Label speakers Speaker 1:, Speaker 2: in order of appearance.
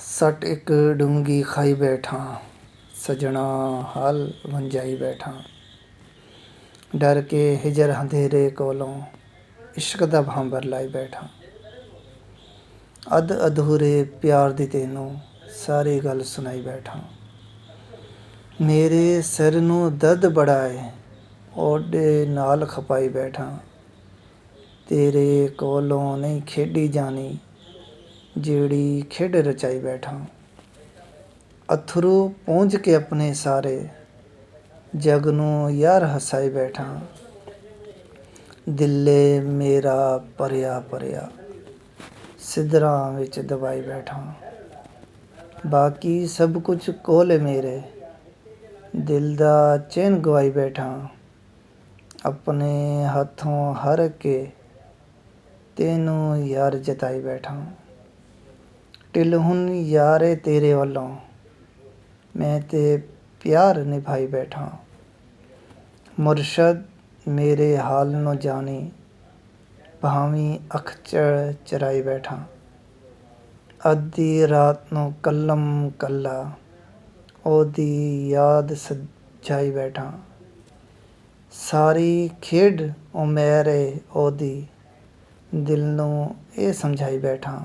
Speaker 1: सट एक डूंगी खाई बैठा, सजना हाल वंजाई बैठा। डर के हिजर अंधेरे कोलों इश्क दा भांबर लाई बैठा। अध अधूरे प्यार दी तैनूं सारी गल सुनाई बैठा। मेरे सिर नूं दर्द बड़ा है, ओडे नाल खपाई बैठा। तेरे कोलों नहीं खेडी जानी, जेड़ी खेड रचाई बैठा। अथरू पूंज के अपने सारे जग नूं यार हसाई बैठा। दिले मेरा भरिया भरिया सिदरां विच दबाई बैठा। बाकी सब कुछ कोल है मेरे, दिल दा चैन गवाई बैठा। अपने हथों हर के तेनू यार जताई बैठा। ढिल हुण यारे तेरे वल्लों मैं ते प्यार निभाई बैठा। मुरशद मेरे हाल नूं जानी, भावीं अख चराई बैठा। अद्धी रात नूं कल्लम कल्ला ओदी याद सजाई बैठा। सारी खेड ओ मेरे ओदी दिल नूं एह समझाई बैठा।